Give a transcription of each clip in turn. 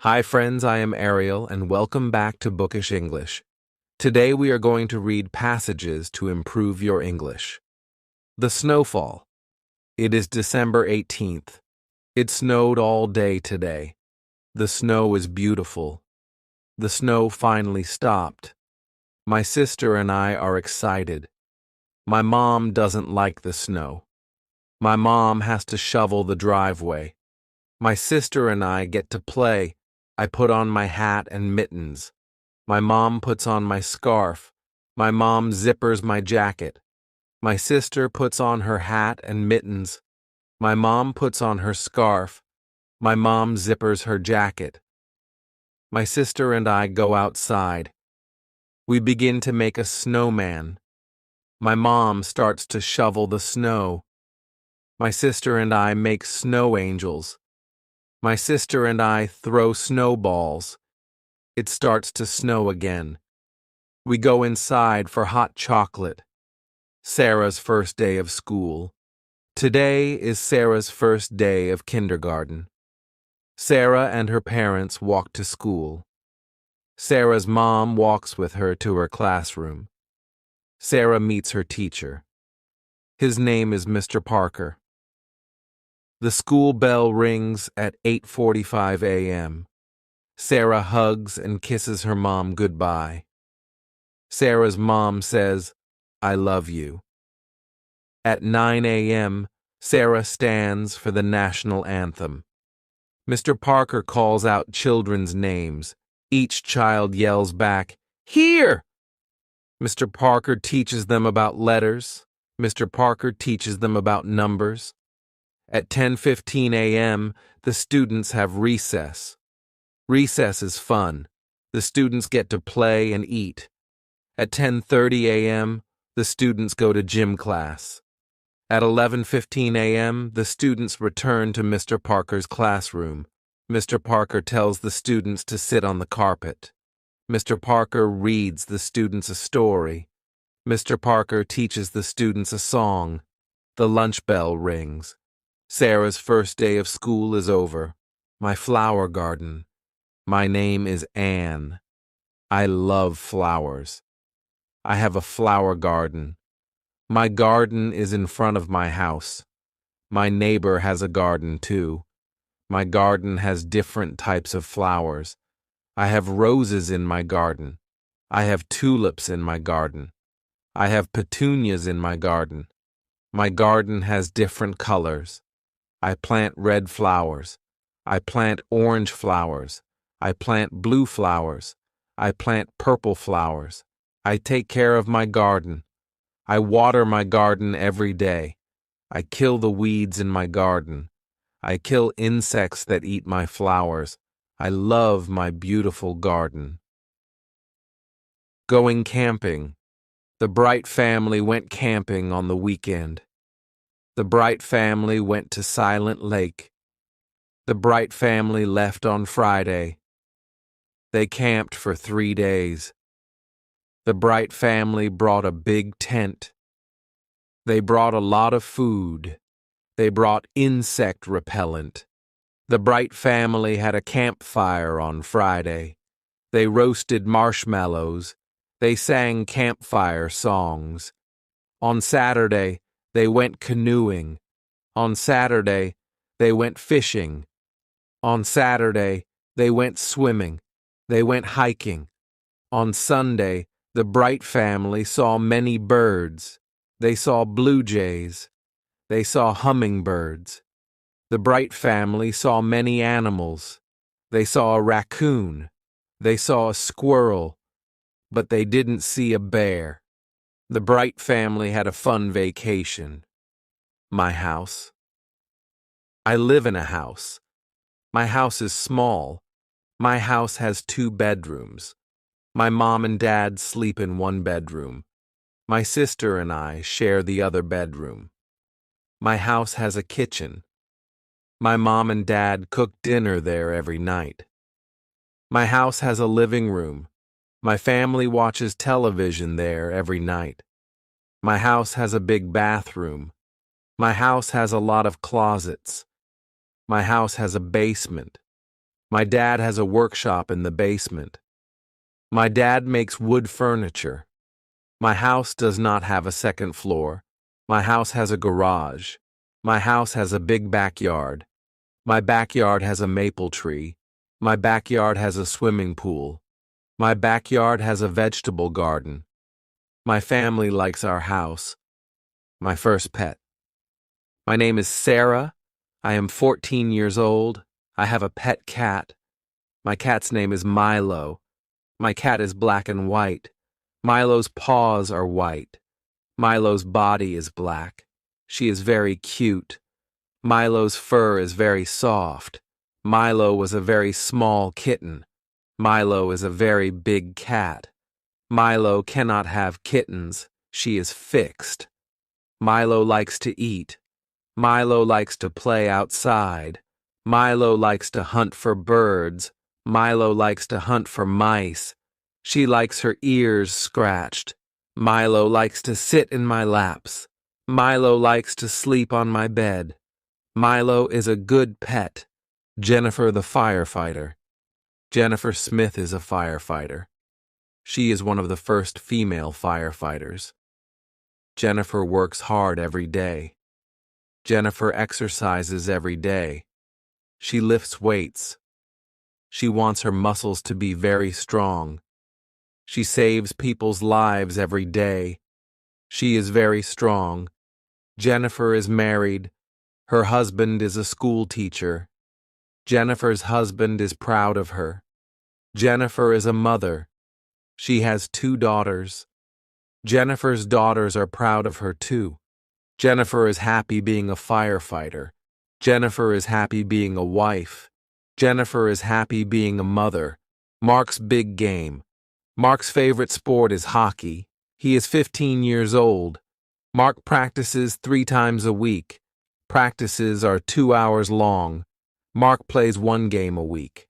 Hi friends, I am Ariel and welcome back to Bookish English. Today we are going to read passages to improve your English. The snowfall. It is December 18th. It snowed all day today. The snow is beautiful. The snow finally stopped. My sister and I are excited. My mom doesn't like the snow. My mom has to shovel the driveway. My sister and I get to play. I put on my hat and mittens. My mom puts on my scarf. My mom zippers my jacket. My sister puts on her hat and mittens. My mom puts on her scarf. My mom zippers her jacket. My sister and I go outside. We begin to make a snowman. My mom starts to shovel the snow. My sister and I make snow angels. My sister and I throw snowballs. It starts to snow again. We go inside for hot chocolate. Sarah's first day of school. Today is Sarah's first day of kindergarten. Sarah and her parents walk to school. Sarah's mom walks with her to her classroom. Sarah meets her teacher. His name is Mr. Parker. The school bell rings at 8:45 a.m. Sarah hugs and kisses her mom goodbye. Sarah's mom says, "I love you." At 9 a.m., Sarah stands for the national anthem. Mr. Parker calls out children's names. Each child yells back, "Here!" Mr. Parker teaches them about letters. Mr. Parker teaches them about numbers. At 10:15 a.m., the students have recess. Recess is fun. The students get to play and eat. At 10:30 a.m., the students go to gym class. At 11:15 a.m., the students return to Mr. Parker's classroom. Mr. Parker tells the students to sit on the carpet. Mr. Parker reads the students a story. Mr. Parker teaches the students a song. The lunch bell rings. Sarah's first day of school is over. My flower garden. My name is Anne. I love flowers. I have a flower garden. My garden is in front of my house. My neighbor has a garden too. My garden has different types of flowers. I have roses in my garden. I have tulips in my garden. I have petunias in my garden. My garden has different colors. I plant red flowers. I plant orange flowers. I plant blue flowers. I plant purple flowers. I take care of my garden. I water my garden every day. I kill the weeds in my garden. I kill insects that eat my flowers. I love my beautiful garden. Going camping. The Bright family went camping on the weekend. The Bright family went to Silent Lake. The Bright family left on Friday. They camped for 3 days. The Bright family brought a big tent. They brought a lot of food. They brought insect repellent. The Bright family had a campfire on Friday. They roasted marshmallows. They sang campfire songs. On Saturday, they went canoeing. On Saturday, they went fishing. On Saturday, they went swimming. They went hiking. On Sunday, the Bright family saw many birds. They saw blue jays. They saw hummingbirds. The Bright family saw many animals. They saw a raccoon. They saw a squirrel. But they didn't see a bear. The Bright family had a fun vacation. My house. I live in a house. My house is small. My house has 2 bedrooms. My mom and dad sleep in one bedroom. My sister and I share the other bedroom. My house has a kitchen. My mom and dad cook dinner there every night. My house has a living room. My family watches television there every night. My house has a big bathroom. My house has a lot of closets. My house has a basement. My dad has a workshop in the basement. My dad makes wood furniture. My house does not have a second floor. My house has a garage. My house has a big backyard. My backyard has a maple tree. My backyard has a swimming pool. My backyard has a vegetable garden. My family likes our house. My first pet. My name is Sarah. I am 14 years old. I have a pet cat. My cat's name is Milo. My cat is black and white. Milo's paws are white. Milo's body is black. She is very cute. Milo's fur is very soft. Milo was a very small kitten. Milo is a very big cat. Milo cannot have kittens. She is fixed. Milo likes to eat. Milo likes to play outside. Milo likes to hunt for birds. Milo likes to hunt for mice. She likes her ears scratched. Milo likes to sit in my laps. Milo likes to sleep on my bed. Milo is a good pet. Jennifer the firefighter. Jennifer Smith is a firefighter. She is one of the first female firefighters. Jennifer works hard every day. Jennifer exercises every day. She lifts weights. She wants her muscles to be very strong. She saves people's lives every day. She is very strong. Jennifer is married. Her husband is a school teacher. Jennifer's husband is proud of her. Jennifer is a mother. She has 2 daughters. Jennifer's daughters are proud of her too. Jennifer is happy being a firefighter. Jennifer is happy being a wife. Jennifer is happy being a mother. Mark's big game. Mark's favorite sport is hockey. He is 15 years old. Mark practices 3 times a week. Practices are 2 hours long. Mark plays 1 game a week.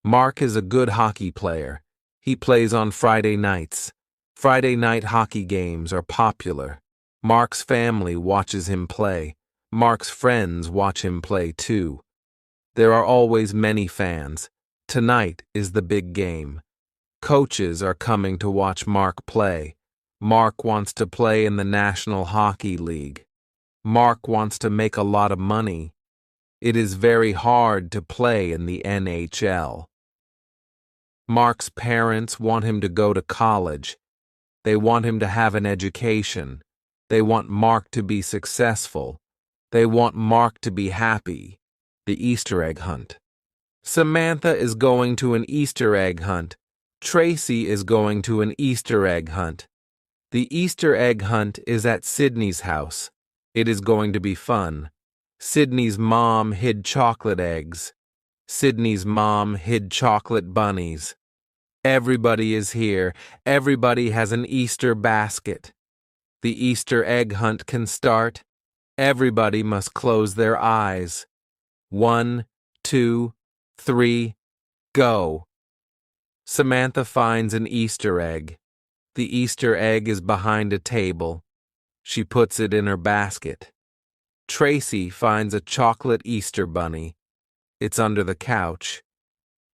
Mark is a good hockey player. He plays on Friday nights. Friday night hockey games are popular. Mark's family watches him play. Mark's friends watch him play too. There are always many fans. Tonight is the big game. Coaches are coming to watch Mark play. Mark wants to play in the National Hockey League. Mark wants to make a lot of money. It is very hard to play in the NHL. Mark's parents want him to go to college. They want him to have an education. They want Mark to be successful. They want Mark to be happy. The Easter egg hunt. Samantha is going to an Easter egg hunt. Tracy is going to an Easter egg hunt. The Easter egg hunt is at Sydney's house. It is going to be fun. Sydney's mom hid chocolate eggs. Sydney's mom hid chocolate bunnies. Everybody is here. Everybody has an Easter basket. The Easter egg hunt can start. Everybody must close their eyes. 1, 2, 3, go. Samantha finds an Easter egg. The Easter egg is behind a table. She puts it in her basket. Tracy finds a chocolate Easter bunny. It's under the couch.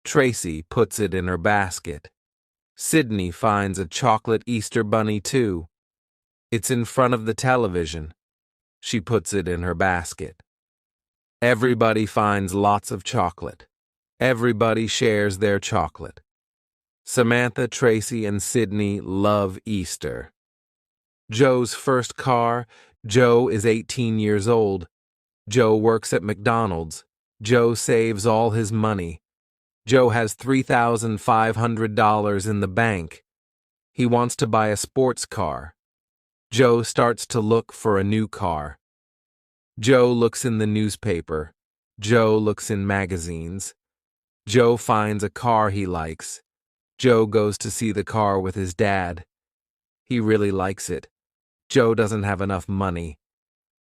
Tracy puts it in her basket. Sydney finds a chocolate Easter bunny too. It's in front of the television. She puts it in her basket. Everybody finds lots of chocolate. Everybody shares their chocolate. Samantha, Tracy, and Sydney love Easter. Joe's first car. Joe is 18 years old. Joe works at McDonald's. Joe saves all his money. Joe has $3,500 in the bank. He wants to buy a sports car. Joe starts to look for a new car. Joe looks in the newspaper. Joe looks in magazines. Joe finds a car he likes. Joe goes to see the car with his dad. He really likes it. Joe doesn't have enough money.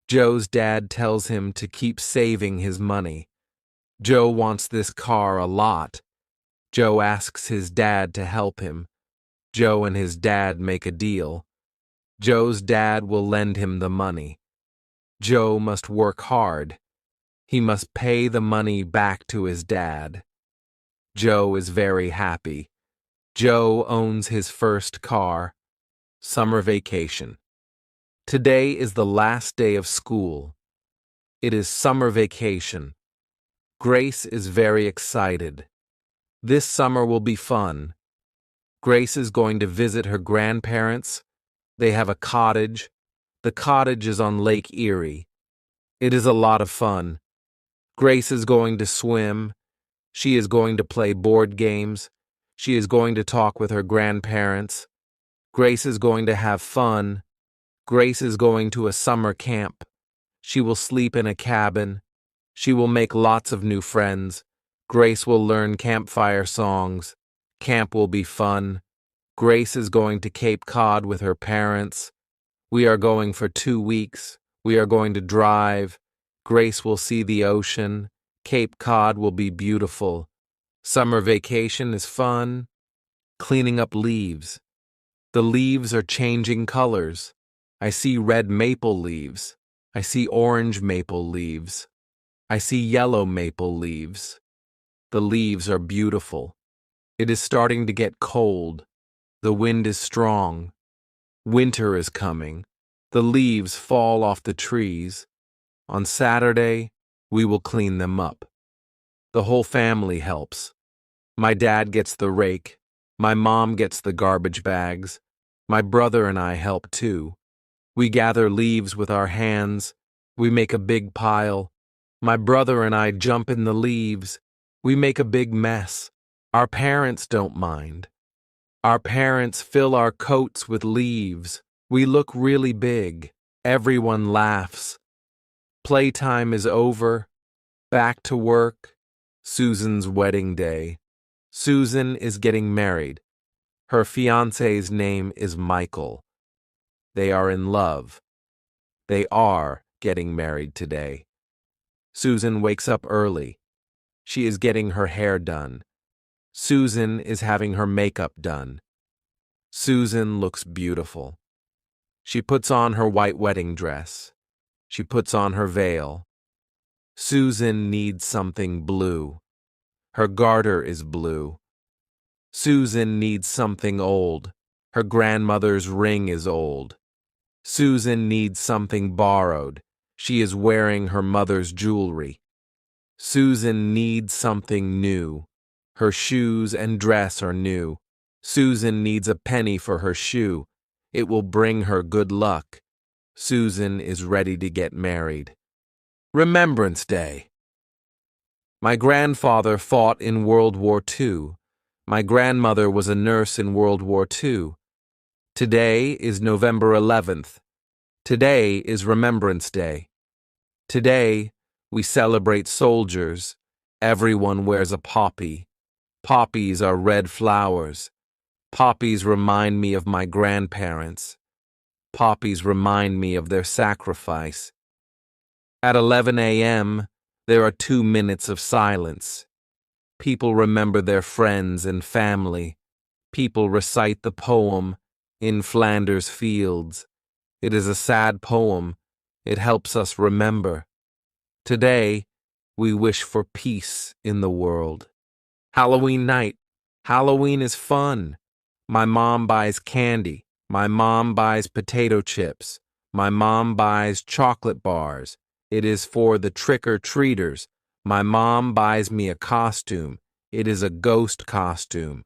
Joe's dad tells him to keep saving his money. Joe wants this car a lot. Joe asks his dad to help him. Joe and his dad make a deal. Joe's dad will lend him the money. Joe must work hard. He must pay the money back to his dad. Joe is very happy. Joe owns his first car. Summer vacation. Today is the last day of school. It is summer vacation. Grace is very excited. This summer will be fun. Grace is going to visit her grandparents. They have a cottage. The cottage is on Lake Erie. It is a lot of fun. Grace is going to swim. She is going to play board games. She is going to talk with her grandparents. Grace is going to have fun. Grace is going to a summer camp. She will sleep in a cabin. She will make lots of new friends. Grace will learn campfire songs. Camp will be fun. Grace is going to Cape Cod with her parents. We are going for 2 weeks. We are going to drive. Grace will see the ocean. Cape Cod will be beautiful. Summer vacation is fun. Cleaning up leaves. The leaves are changing colors. I see red maple leaves. I see orange maple leaves. I see yellow maple leaves. The leaves are beautiful. It is starting to get cold. The wind is strong. Winter is coming. The leaves fall off the trees. On Saturday, we will clean them up. The whole family helps. My dad gets the rake. My mom gets the garbage bags. My brother and I help too. We gather leaves with our hands. We make a big pile. My brother and I jump in the leaves. We make a big mess. Our parents don't mind. Our parents fill our coats with leaves. We look really big. Everyone laughs. Playtime is over. Back to work. Susan's wedding day. Susan is getting married. Her fiancé's name is Michael. They are in love. They are getting married today. Susan wakes up early. She is getting her hair done. Susan is having her makeup done. Susan looks beautiful. She puts on her white wedding dress. She puts on her veil. Susan needs something blue. Her garter is blue. Susan needs something old. Her grandmother's ring is old. Susan needs something borrowed. She is wearing her mother's jewelry. Susan needs something new. Her shoes and dress are new. Susan needs a penny for her shoe. It will bring her good luck. Susan is ready to get married. Remembrance Day. My grandfather fought in World War II. My grandmother was a nurse in World War II. Today is November 11th. Today is Remembrance Day. Today, we celebrate soldiers. Everyone wears a poppy. Poppies are red flowers. Poppies remind me of my grandparents. Poppies remind me of their sacrifice. At 11 a.m., there are 2 minutes of silence. People remember their friends and family. People recite the poem, In Flanders Fields. It is a sad poem. It helps us remember. Today, we wish for peace in the world. Halloween night. Halloween is fun. My mom buys candy. My mom buys potato chips. My mom buys chocolate bars. It is for the trick-or-treaters. My mom buys me a costume. It is a ghost costume.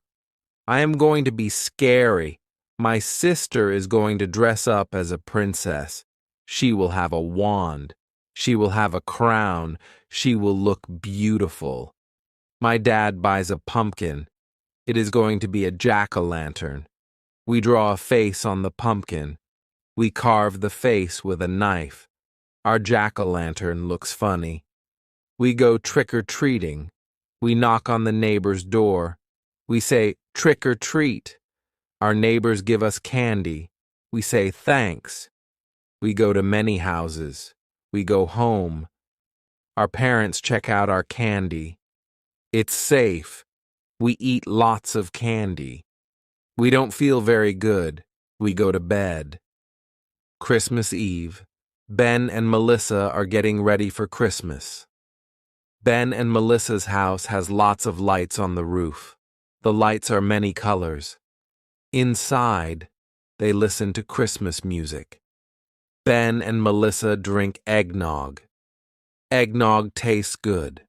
I am going to be scary. My sister is going to dress up as a princess. She will have a wand. She will have a crown. She will look beautiful. My dad buys a pumpkin. It is going to be a jack-o'-lantern. We draw a face on the pumpkin. We carve the face with a knife. Our jack-o'-lantern looks funny. We go trick-or-treating. We knock on the neighbor's door. We say, trick-or-treat. Our neighbors give us candy. We say thanks. We go to many houses. We go home. Our parents check out our candy. It's safe. We eat lots of candy. We don't feel very good. We go to bed. Christmas Eve. Ben and Melissa are getting ready for Christmas. Ben and Melissa's house has lots of lights on the roof. The lights are many colors. Inside, they listen to Christmas music. Ben and Melissa drink eggnog. Eggnog tastes good.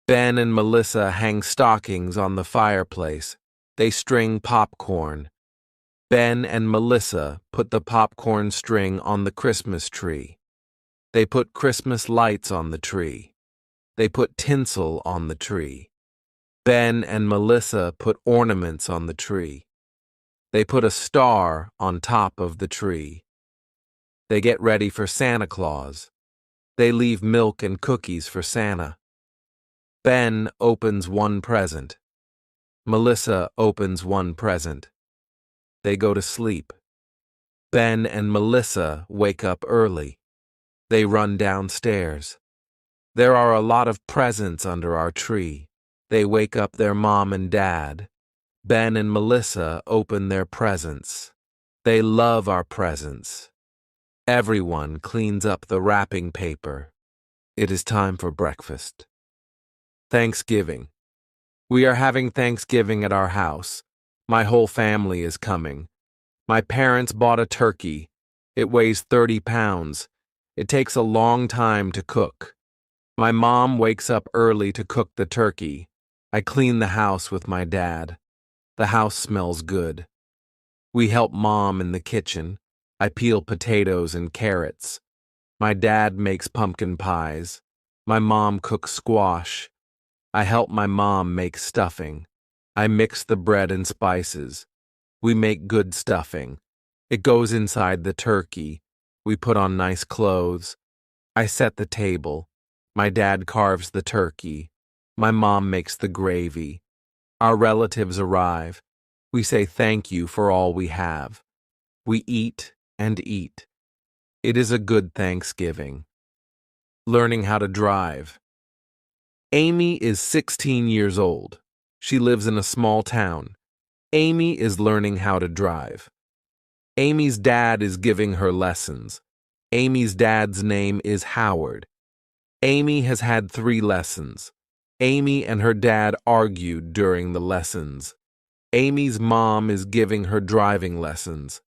Ben and Melissa hang stockings on the fireplace. They string popcorn. Ben and Melissa put the popcorn string on the Christmas tree. They put Christmas lights on the tree. They put tinsel on the tree. Ben and Melissa put ornaments on the tree. They put a star on top of the tree. They get ready for Santa Claus. They leave milk and cookies for Santa. Ben opens one present. Melissa opens one present. They go to sleep. Ben and Melissa wake up early. They run downstairs. There are a lot of presents under our tree. They wake up their mom and dad. Ben and Melissa open their presents. They love our presents. Everyone cleans up the wrapping paper. It is time for breakfast. Thanksgiving. We are having Thanksgiving at our house. My whole family is coming. My parents bought a turkey. It weighs 30 pounds. It takes a long time to cook. My mom wakes up early to cook the turkey. I clean the house with my dad. The house smells good. We help Mom in the kitchen. I peel potatoes and carrots. My dad makes pumpkin pies. My mom cooks squash. I help my mom make stuffing. I mix the bread and spices. We make good stuffing. It goes inside the turkey. We put on nice clothes. I set the table. My dad carves the turkey. My mom makes the gravy. Our relatives arrive. We say thank you for all we have. We eat and eat. It is a good Thanksgiving. Learning how to drive. Amy is 16 years old. She lives in a small town. Amy is learning how to drive. Amy's dad is giving her lessons. Amy's dad's name is Howard. Amy has had 3 lessons. Amy and her dad argued during the lessons. Amy's mom is giving her driving lessons.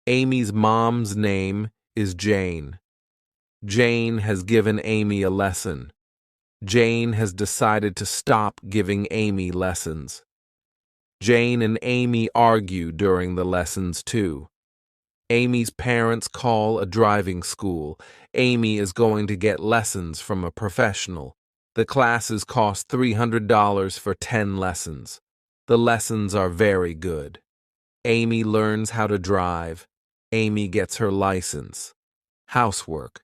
Amy's mom's name is Jane. Jane has given Amy a lesson. Jane has decided to stop giving Amy lessons. Jane and Amy argue during the lessons too. Amy's parents call a driving school. Amy is going to get lessons from a professional. The classes cost $300 for 10 lessons. The lessons are very good. Amy learns how to drive. Amy gets her license. Housework.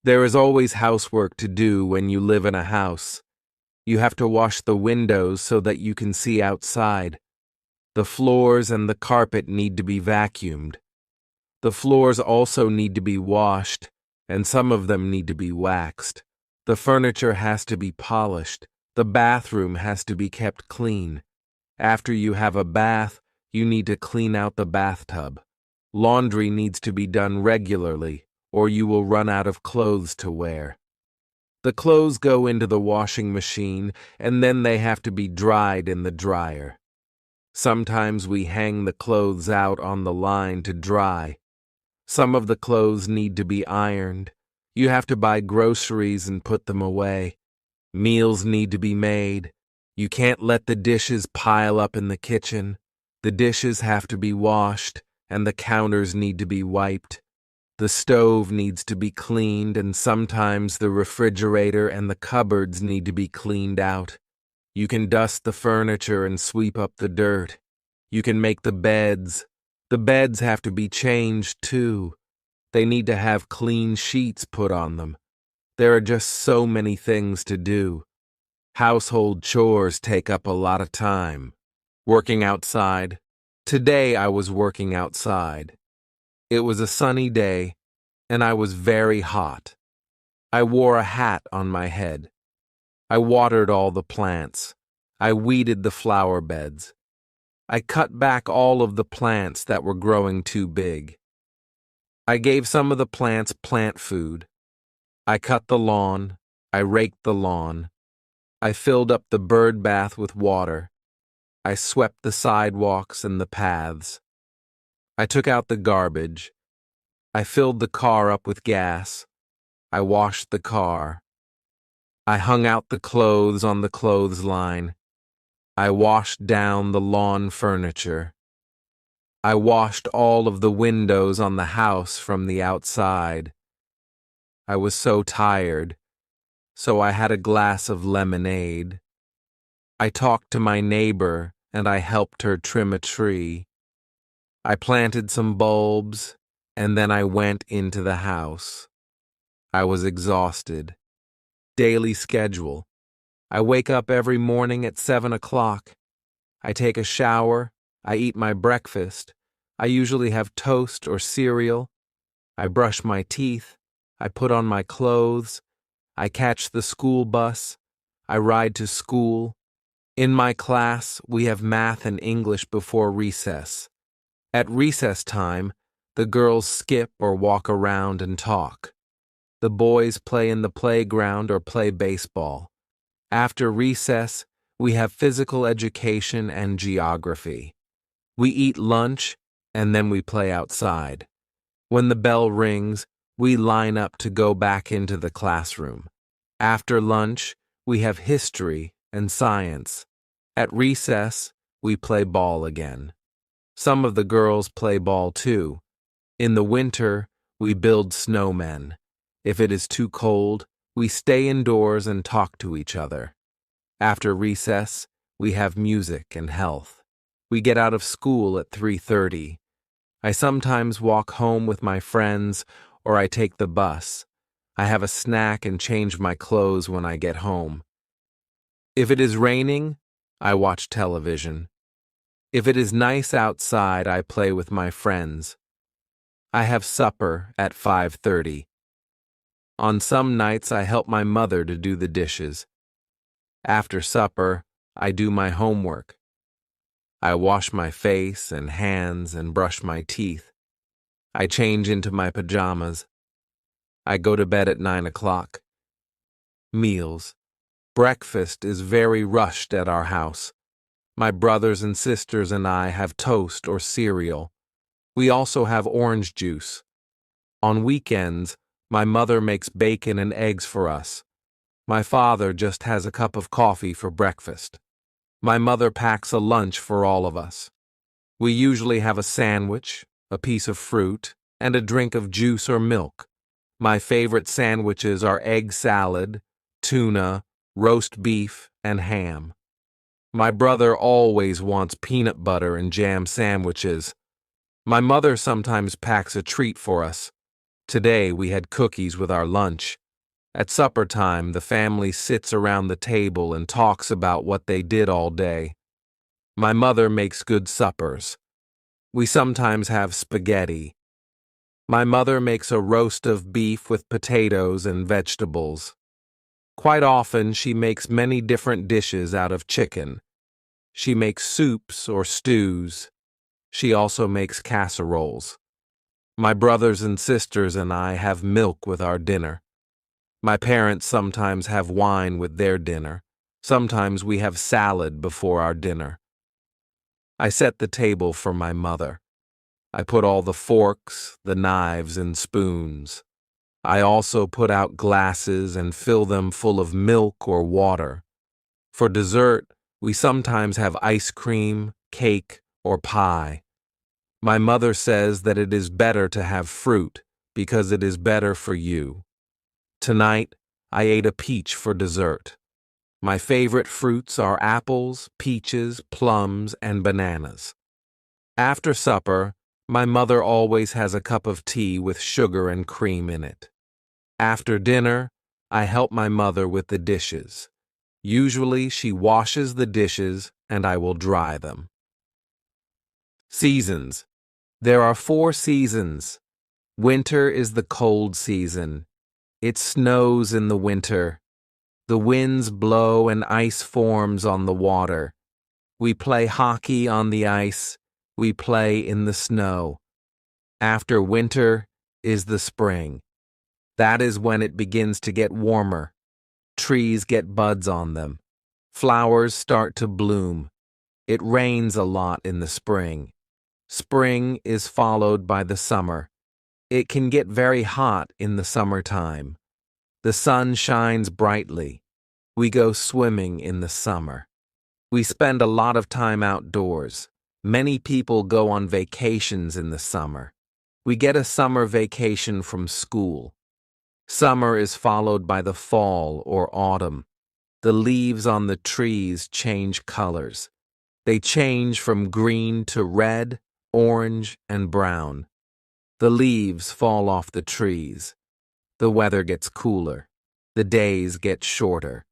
There is always housework to do when you live in a house. You have to wash the windows so that you can see outside. The floors and the carpet need to be vacuumed. The floors also need to be washed, and some of them need to be waxed. The furniture has to be polished. The bathroom has to be kept clean. After you have a bath, you need to clean out the bathtub. Laundry needs to be done regularly, or you will run out of clothes to wear. The clothes go into the washing machine, and then they have to be dried in the dryer. Sometimes we hang the clothes out on the line to dry. Some of the clothes need to be ironed. You have to buy groceries and put them away. Meals need to be made. You can't let the dishes pile up in the kitchen. The dishes have to be washed, and the counters need to be wiped. The stove needs to be cleaned, and sometimes the refrigerator and the cupboards need to be cleaned out. You can dust the furniture and sweep up the dirt. You can make the beds. The beds have to be changed, too. They need to have clean sheets put on them. There are just so many things to do. Household chores take up a lot of time. Working outside. Today I was working outside. It was a sunny day, and I was very hot. I wore a hat on my head. I watered all the plants. I weeded the flower beds. I cut back all of the plants that were growing too big. I gave some of the plants plant food. I cut the lawn. I raked the lawn. I filled up the bird bath with water. I swept the sidewalks and the paths. I took out the garbage. I filled the car up with gas. I washed the car. I hung out the clothes on the clothesline. I washed down the lawn furniture. I washed all of the windows on the house from the outside. I was so tired, so I had a glass of lemonade. I talked to my neighbor and I helped her trim a tree. I planted some bulbs and then I went into the house. I was exhausted. Daily schedule. I wake up every morning at 7 o'clock. I take a shower. I eat my breakfast. I usually have toast or cereal. I brush my teeth. I put on my clothes. I catch the school bus. I ride to school. In my class, we have math and English before recess. At recess time, the girls skip or walk around and talk. The boys play in the playground or play baseball. After recess, we have physical education and geography. We eat lunch, and then we play outside. When the bell rings, we line up to go back into the classroom. After lunch, we have history and science. At recess, we play ball again. Some of the girls play ball too. In the winter, we build snowmen. If it is too cold, we stay indoors and talk to each other. After recess, we have music and health. We get out of school at 3:30. I sometimes walk home with my friends or I take the bus. I have a snack and change my clothes when I get home. If it is raining, I watch television. If it is nice outside, I play with my friends. I have supper at 5:30. On some nights, I help my mother to do the dishes. After supper, I do my homework. I wash my face and hands and brush my teeth. I change into my pajamas. I go to bed at 9 o'clock. Meals. Breakfast is very rushed at our house. My brothers and sisters and I have toast or cereal. We also have orange juice. On weekends, my mother makes bacon and eggs for us. My father just has a cup of coffee for breakfast. My mother packs a lunch for all of us. We usually have a sandwich, a piece of fruit, and a drink of juice or milk. My favorite sandwiches are egg salad, tuna, roast beef, and ham. My brother always wants peanut butter and jam sandwiches. My mother sometimes packs a treat for us. Today we had cookies with our lunch. At supper time, the family sits around the table and talks about what they did all day. My mother makes good suppers. We sometimes have spaghetti. My mother makes a roast of beef with potatoes and vegetables. Quite often, she makes many different dishes out of chicken. She makes soups or stews. She also makes casseroles. My brothers and sisters and I have milk with our dinner. My parents sometimes have wine with their dinner. Sometimes we have salad before our dinner. I set the table for my mother. I put all the forks, the knives, and spoons. I also put out glasses and fill them full of milk or water. For dessert, we sometimes have ice cream, cake, or pie. My mother says that it is better to have fruit because it is better for you. Tonight, I ate a peach for dessert. My favorite fruits are apples, peaches, plums, and bananas. After supper, my mother always has a cup of tea with sugar and cream in it. After dinner, I help my mother with the dishes. Usually, she washes the dishes and I will dry them. Seasons. There are 4 seasons. Winter is the cold season. It snows in the winter. The winds blow and ice forms on the water. We play hockey on the ice. We play in the snow. After winter is the spring. That is when it begins to get warmer. Trees get buds on them. Flowers start to bloom. It rains a lot in the spring. Spring is followed by the summer. It can get very hot in the summertime. The sun shines brightly. We go swimming in the summer. We spend a lot of time outdoors. Many people go on vacations in the summer. We get a summer vacation from school. Summer is followed by the fall or autumn. The leaves on the trees change colors. They change from green to red, orange, and brown. The leaves fall off the trees. The weather gets cooler. The days get shorter.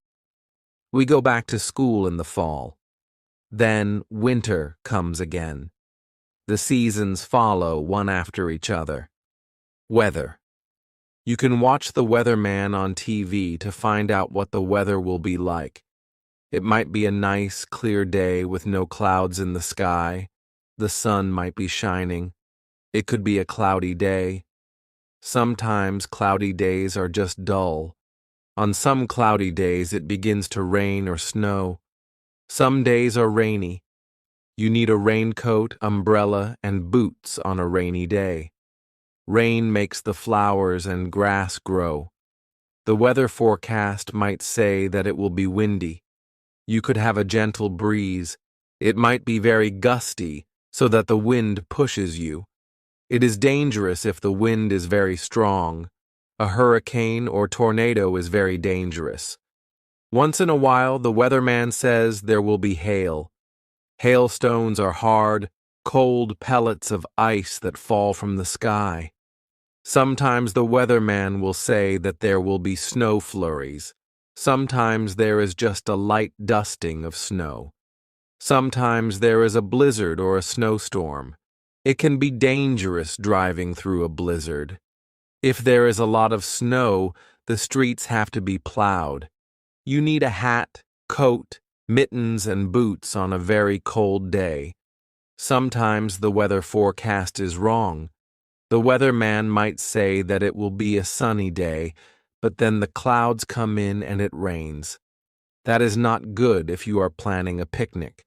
We go back to school in the fall. Then winter comes again. The seasons follow one after each other. Weather. You can watch the weatherman on TV to find out what the weather will be like. It might be a nice, clear day with no clouds in the sky. The sun might be shining. It could be a cloudy day. Sometimes cloudy days are just dull. On some cloudy days it begins to rain or snow. Some days are rainy. You need a raincoat, umbrella, and boots on a rainy day. Rain makes the flowers and grass grow. The weather forecast might say that it will be windy. You could have a gentle breeze. It might be very gusty, so that the wind pushes you. It is dangerous if the wind is very strong. A hurricane or tornado is very dangerous. Once in a while, the weatherman says there will be hail. Hailstones are hard, cold pellets of ice that fall from the sky. Sometimes the weatherman will say that there will be snow flurries. Sometimes there is just a light dusting of snow. Sometimes there is a blizzard or a snowstorm. It can be dangerous driving through a blizzard. If there is a lot of snow, the streets have to be plowed. You need a hat, coat, mittens, and boots on a very cold day. Sometimes the weather forecast is wrong. The weatherman might say that it will be a sunny day, but then the clouds come in and it rains. That is not good if you are planning a picnic.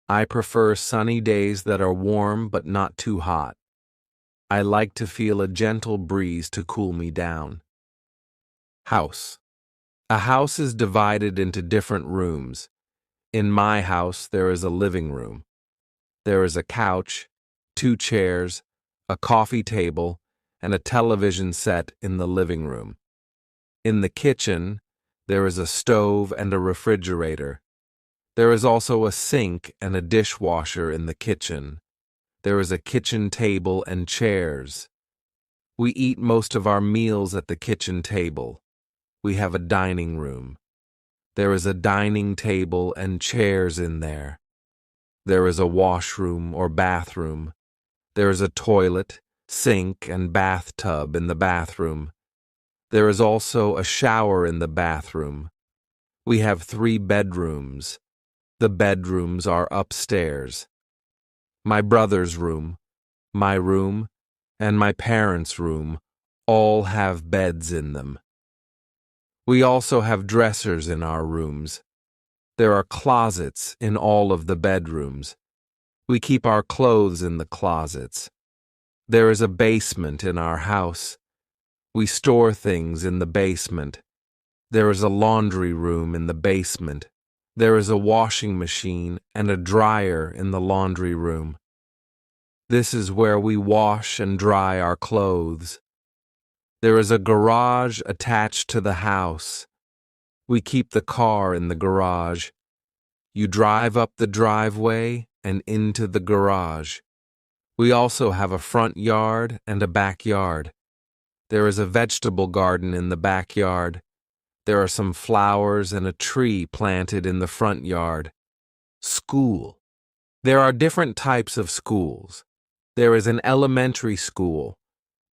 I prefer sunny days that are warm but not too hot. I like to feel a gentle breeze to cool me down. House. A house is divided into different rooms. In my house, there is a living room. There is a couch, 2 chairs, a coffee table, and a television set in the living room. In the kitchen, there is a stove and a refrigerator. There is also a sink and a dishwasher in the kitchen. There is a kitchen table and chairs. We eat most of our meals at the kitchen table. We have a dining room. There is a dining table and chairs in there. There is a washroom or bathroom. There is a toilet, sink, and bathtub in the bathroom. There is also a shower in the bathroom. We have 3 bedrooms. The bedrooms are upstairs. My brother's room, my room, and my parents' room all have beds in them. We also have dressers in our rooms. There are closets in all of the bedrooms. We keep our clothes in the closets. There is a basement in our house. We store things in the basement. There is a laundry room in the basement. There is a washing machine and a dryer in the laundry room. This is where we wash and dry our clothes. There is a garage attached to the house. We keep the car in the garage. You drive up the driveway and into the garage. We also have a front yard and a backyard. There is a vegetable garden in the backyard. There are some flowers and a tree planted in the front yard. School. There are different types of schools. There is an elementary school.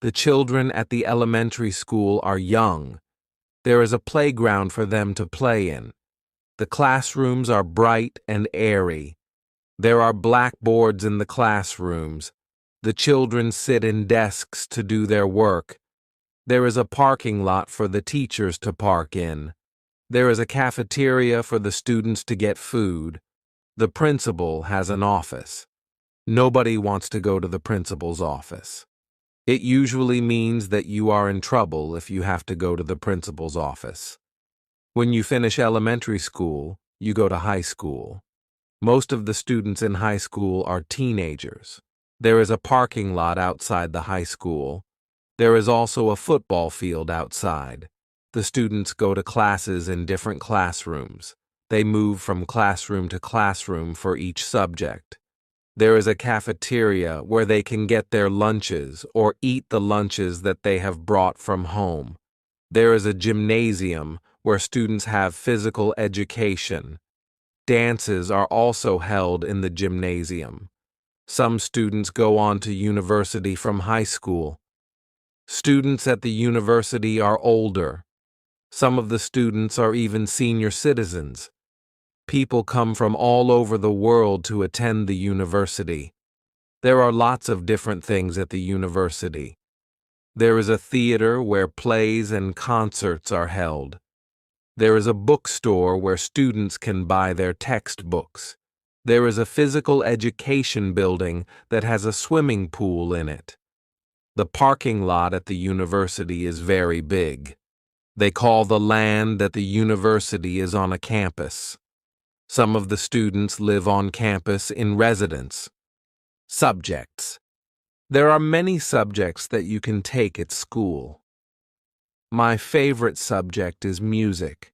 The children at the elementary school are young. There is a playground for them to play in. The classrooms are bright and airy. There are blackboards in the classrooms. The children sit in desks to do their work. There is a parking lot for the teachers to park in. There is a cafeteria for the students to get food. The principal has an office. Nobody wants to go to the principal's office. It usually means that you are in trouble if you have to go to the principal's office. When you finish elementary school, you go to high school. Most of the students in high school are teenagers. There is a parking lot outside the high school. There is also a football field outside. The students go to classes in different classrooms. They move from classroom to classroom for each subject. There is a cafeteria where they can get their lunches or eat the lunches that they have brought from home. There is a gymnasium where students have physical education. Dances are also held in the gymnasium. Some students go on to university from high school. Students at the university are older. Some of the students are even senior citizens. People come from all over the world to attend the university. There are lots of different things at the university. There is a theater where plays and concerts are held. There is a bookstore where students can buy their textbooks. There is a physical education building that has a swimming pool in it. The parking lot at the university is very big. They call the land that the university is on a campus. Some of the students live on campus in residence. Subjects. There are many subjects that you can take at school. My favorite subject is music.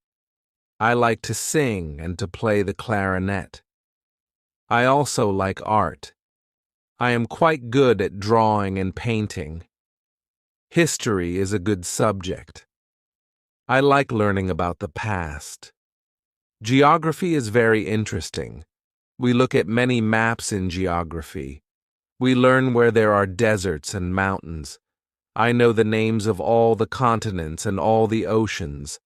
I like to sing and to play the clarinet. I also like art. I am quite good at drawing and painting. History is a good subject. I like learning about the past. Geography is very interesting. We look at many maps in geography. We learn where there are deserts and mountains. I know the names of all the continents and all the oceans.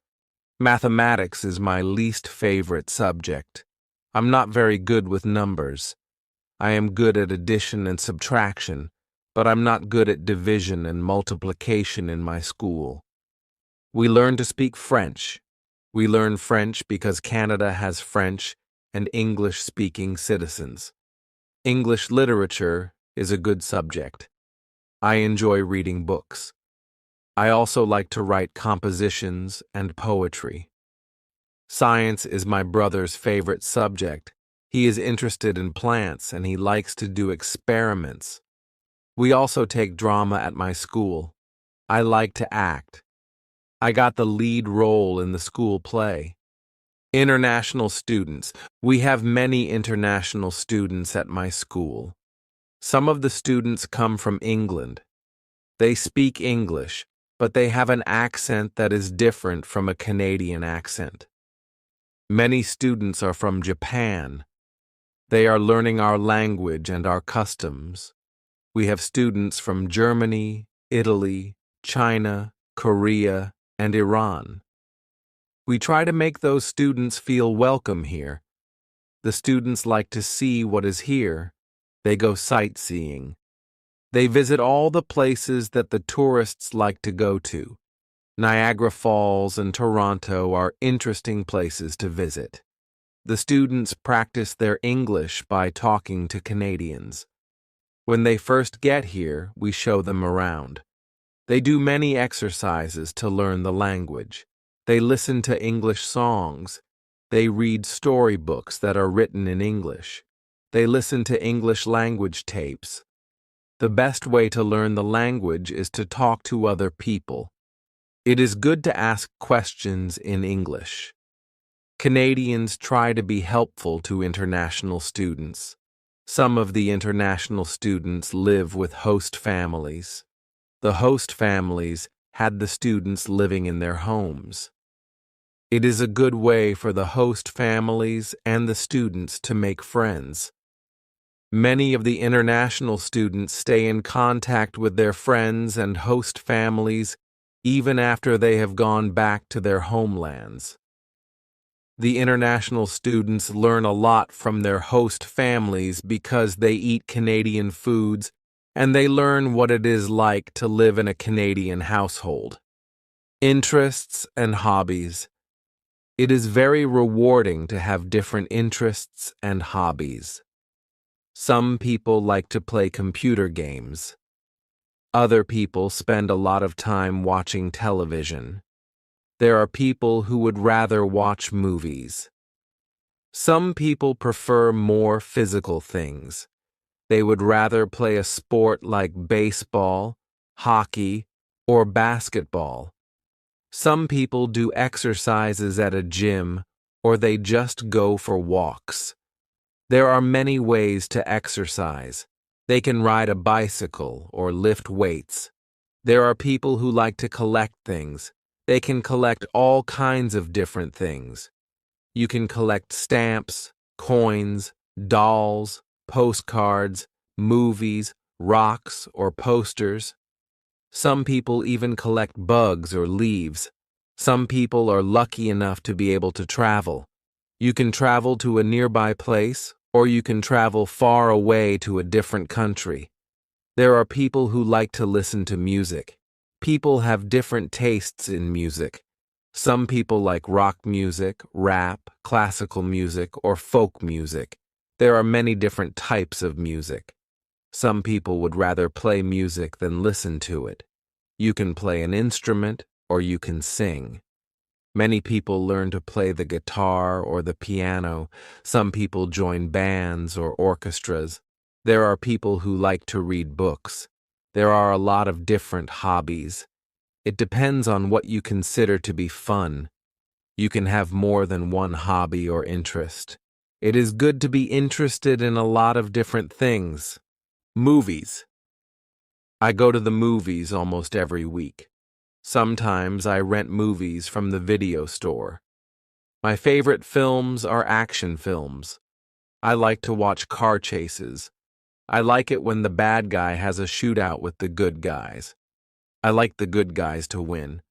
Mathematics is my least favorite subject. I'm not very good with numbers. I am good at addition and subtraction, but I'm not good at division and multiplication in my school. We learn to speak French. We learn French because Canada has French and English-speaking citizens. English literature is a good subject. I enjoy reading books. I also like to write compositions and poetry. Science is my brother's favorite subject. He is interested in plants and he likes to do experiments. We also take drama at my school. I like to act. I got the lead role in the school play. International students. We have many international students at my school. Some of the students come from England. They speak English, but they have an accent that is different from a Canadian accent. Many students are from Japan. They are learning our language and our customs. We have students from Germany, Italy, China, Korea, and Iran. We try to make those students feel welcome here. The students like to see what is here. They go sightseeing. They visit all the places that the tourists like to go to. Niagara Falls and Toronto are interesting places to visit. The students practice their English by talking to Canadians. When they first get here, we show them around. They do many exercises to learn the language. They listen to English songs. They read storybooks that are written in English. They listen to English language tapes. The best way to learn the language is to talk to other people. It is good to ask questions in English. Canadians try to be helpful to international students. Some of the international students live with host families. The host families had the students living in their homes. It is a good way for the host families and the students to make friends. Many of the international students stay in contact with their friends and host families even after they have gone back to their homelands. The international students learn a lot from their host families because they eat Canadian foods and they learn what it is like to live in a Canadian household. Interests and hobbies. It is very rewarding to have different interests and hobbies. Some people like to play computer games. Other people spend a lot of time watching television. There are people who would rather watch movies. Some people prefer more physical things. They would rather play a sport like baseball, hockey, or basketball. Some people do exercises at a gym, or they just go for walks. There are many ways to exercise. They can ride a bicycle or lift weights. There are people who like to collect things. They can collect all kinds of different things. You can collect stamps, coins, dolls, postcards, movies, rocks, or posters. Some people even collect bugs or leaves. Some people are lucky enough to be able to travel. You can travel to a nearby place, or you can travel far away to a different country. There are people who like to listen to music. People have different tastes in music. Some people like rock music, rap, classical music, or folk music. There are many different types of music. Some people would rather play music than listen to it. You can play an instrument, or you can sing. Many people learn to play the guitar or the piano. Some people join bands or orchestras. There are people who like to read books. There are a lot of different hobbies. It depends on what you consider to be fun. You can have more than one hobby or interest. It is good to be interested in a lot of different things. Movies. I go to the movies almost every week. Sometimes I rent movies from the video store. My favorite films are action films. I like to watch car chases. I like it when the bad guy has a shootout with the good guys. I like the good guys to win.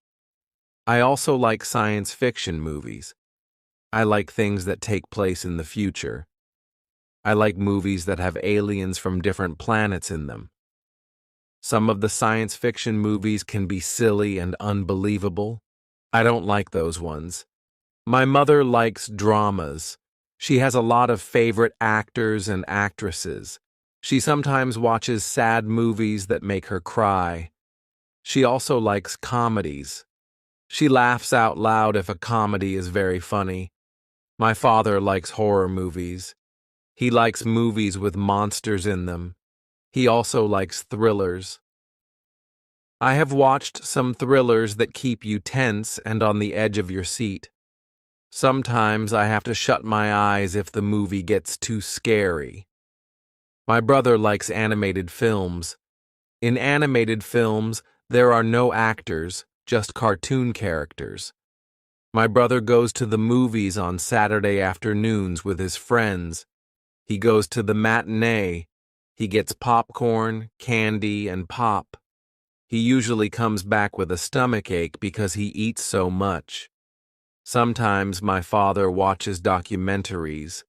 I also like science fiction movies. I like things that take place in the future. I like movies that have aliens from different planets in them. Some of the science fiction movies can be silly and unbelievable. I don't like those ones. My mother likes dramas. She has a lot of favorite actors and actresses. She sometimes watches sad movies that make her cry. She also likes comedies. She laughs out loud if a comedy is very funny. My father likes horror movies. He likes movies with monsters in them. He also likes thrillers. I have watched some thrillers that keep you tense and on the edge of your seat. Sometimes I have to shut my eyes if the movie gets too scary. My brother likes animated films. In animated films, there are no actors, just cartoon characters. My brother goes to the movies on Saturday afternoons with his friends. He goes to the matinee. He gets popcorn, candy, and pop. He usually comes back with a stomachache because he eats so much. Sometimes my father watches documentaries.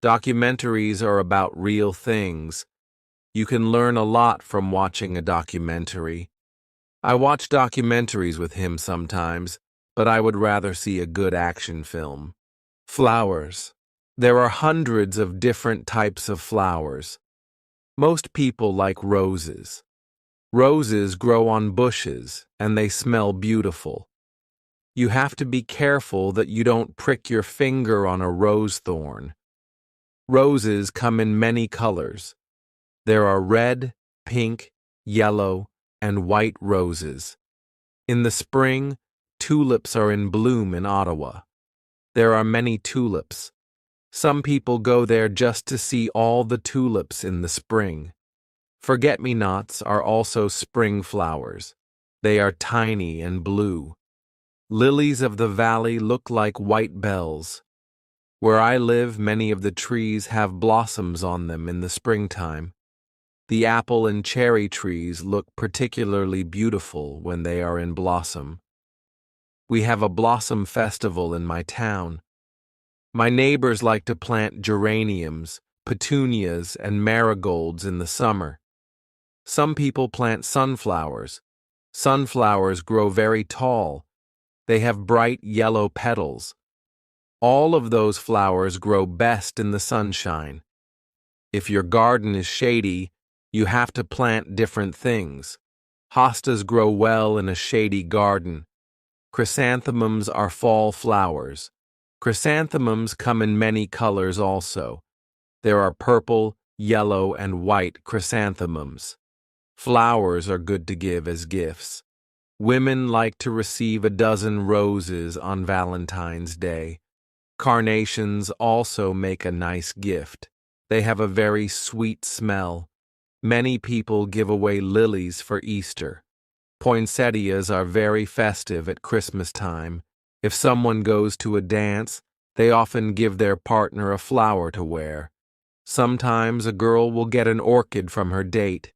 Documentaries are about real things. You can learn a lot from watching a documentary. I watch documentaries with him sometimes, but I would rather see a good action film. Flowers. There are hundreds of different types of flowers. Most people like roses. Roses grow on bushes, and they smell beautiful. You have to be careful that you don't prick your finger on a rose thorn. Roses come in many colors. There are red, pink, yellow, and white roses. In the spring, tulips are in bloom in Ottawa. There are many tulips. Some people go there just to see all the tulips in the spring. Forget-me-nots are also spring flowers. They are tiny and blue. Lilies of the valley look like white bells. Where I live, many of the trees have blossoms on them in the springtime. The apple and cherry trees look particularly beautiful when they are in blossom. We have a blossom festival in my town. My neighbors like to plant geraniums, petunias, and marigolds in the summer. Some people plant sunflowers. Sunflowers grow very tall. They have bright yellow petals. All of those flowers grow best in the sunshine. If your garden is shady, you have to plant different things. Hostas grow well in a shady garden. Chrysanthemums are fall flowers. Chrysanthemums come in many colors also. There are purple, yellow, and white chrysanthemums. Flowers are good to give as gifts. Women like to receive a dozen roses on Valentine's Day. Carnations also make a nice gift. They have a very sweet smell. Many people give away lilies for Easter. Poinsettias are very festive at Christmas time. If someone goes to a dance, they often give their partner a flower to wear. Sometimes a girl will get an orchid from her date.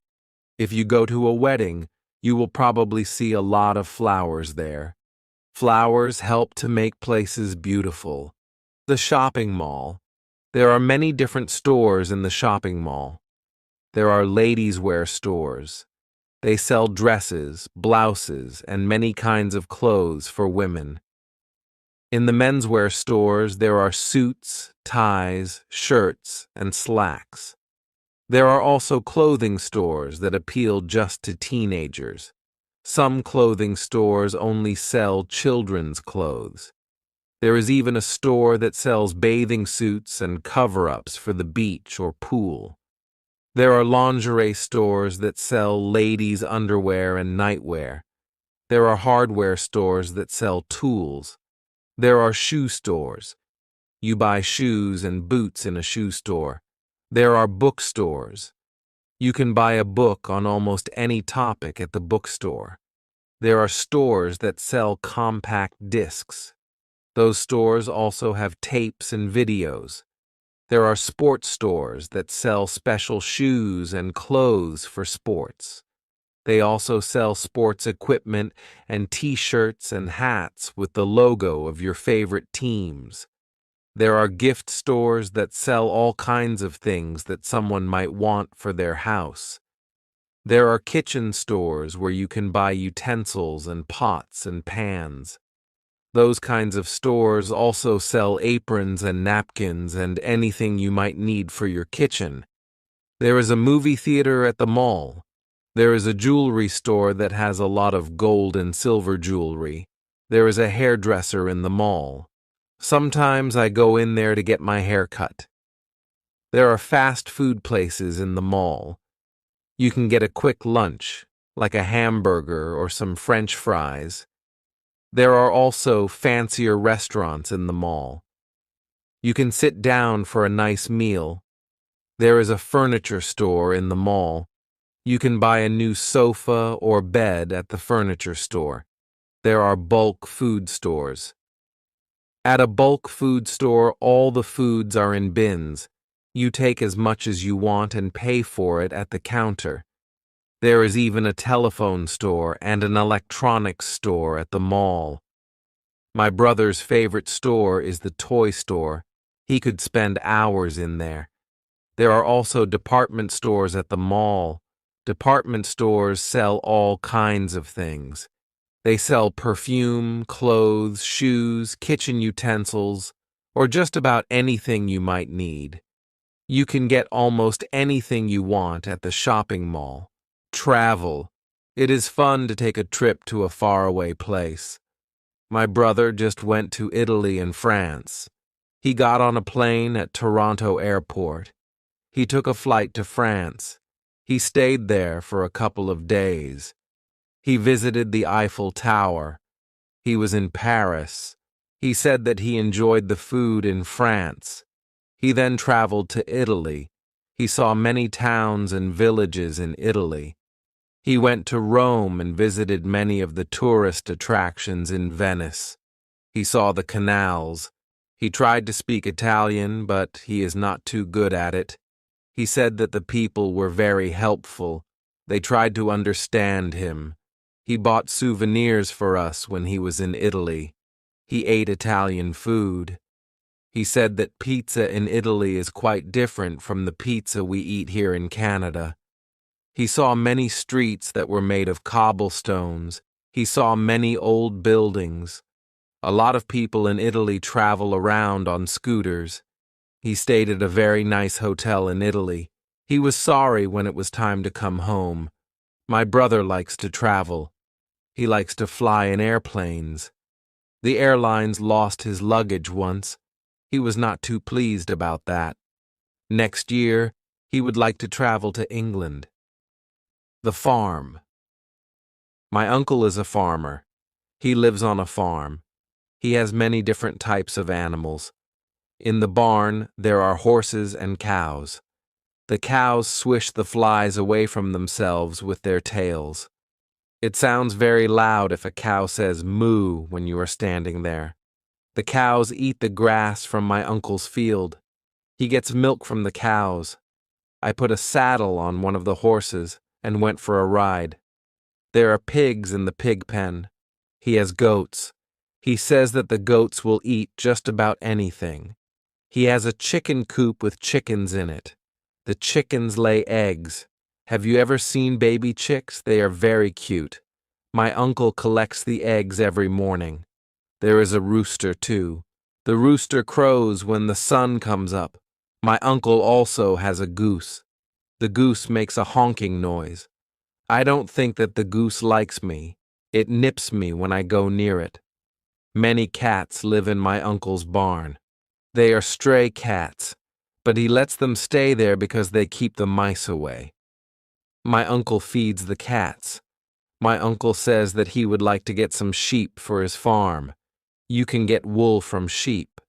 If you go to a wedding, you will probably see a lot of flowers there. Flowers help to make places beautiful. The shopping mall. There are many different stores in the shopping mall. There are ladies' wear stores. They sell dresses, blouses, and many kinds of clothes for women. In the menswear stores, there are suits, ties, shirts, and slacks. There are also clothing stores that appeal just to teenagers. Some clothing stores only sell children's clothes. There is even a store that sells bathing suits and cover-ups for the beach or pool. There are lingerie stores that sell ladies' underwear and nightwear. There are hardware stores that sell tools. There are shoe stores. You buy shoes and boots in a shoe store. There are bookstores. You can buy a book on almost any topic at the bookstore. There are stores that sell compact discs. Those stores also have tapes and videos. There are sports stores that sell special shoes and clothes for sports. They also sell sports equipment and t-shirts and hats with the logo of your favorite teams. There are gift stores that sell all kinds of things that someone might want for their house. There are kitchen stores where you can buy utensils and pots and pans. Those kinds of stores also sell aprons and napkins and anything you might need for your kitchen. There is a movie theater at the mall. There is a jewelry store that has a lot of gold and silver jewelry. There is a hairdresser in the mall. Sometimes I go in there to get my hair cut. There are fast food places in the mall. You can get a quick lunch, like a hamburger or some French fries. There are also fancier restaurants in the mall. You can sit down for a nice meal. There is a furniture store in the mall. You can buy a new sofa or bed at the furniture store. There are bulk food stores. At a bulk food store, all the foods are in bins. You take as much as you want and pay for it at the counter. There is even a telephone store and an electronics store at the mall. My brother's favorite store is the toy store. He could spend hours in there. There are also department stores at the mall. Department stores sell all kinds of things. They sell perfume, clothes, shoes, kitchen utensils, or just about anything you might need. You can get almost anything you want at the shopping mall. Travel. It is fun to take a trip to a faraway place. My brother just went to Italy and France. He got on a plane at Toronto Airport. He took a flight to France. He stayed there for a couple of days. He visited the Eiffel Tower. He was in Paris. He said that he enjoyed the food in France. He then traveled to Italy. He saw many towns and villages in Italy. He went to Rome and visited many of the tourist attractions in Venice. He saw the canals. He tried to speak Italian, but he is not too good at it. He said that the people were very helpful. They tried to understand him. He bought souvenirs for us when he was in Italy. He ate Italian food. He said that pizza in Italy is quite different from the pizza we eat here in Canada. He saw many streets that were made of cobblestones. He saw many old buildings. A lot of people in Italy travel around on scooters. He stayed at a very nice hotel in Italy. He was sorry when it was time to come home. My brother likes to travel. He likes to fly in airplanes. The airlines lost his luggage once. He was not too pleased about that. Next year, he would like to travel to England. The farm. My uncle is a farmer. He lives on a farm. He has many different types of animals. In the barn, there are horses and cows. The cows swish the flies away from themselves with their tails. It sounds very loud if a cow says moo when you are standing there. The cows eat the grass from my uncle's field. He gets milk from the cows. I put a saddle on one of the horses and went for a ride. There are pigs in the pig pen. He has goats. He says that the goats will eat just about anything. He has a chicken coop with chickens in it. The chickens lay eggs. Have you ever seen baby chicks? They are very cute. My uncle collects the eggs every morning. There is a rooster, too. The rooster crows when the sun comes up. My uncle also has a goose. The goose makes a honking noise. I don't think that the goose likes me. It nips me when I go near it. Many cats live in my uncle's barn. They are stray cats, but he lets them stay there because they keep the mice away. My uncle feeds the cats. My uncle says that he would like to get some sheep for his farm. You can get wool from sheep.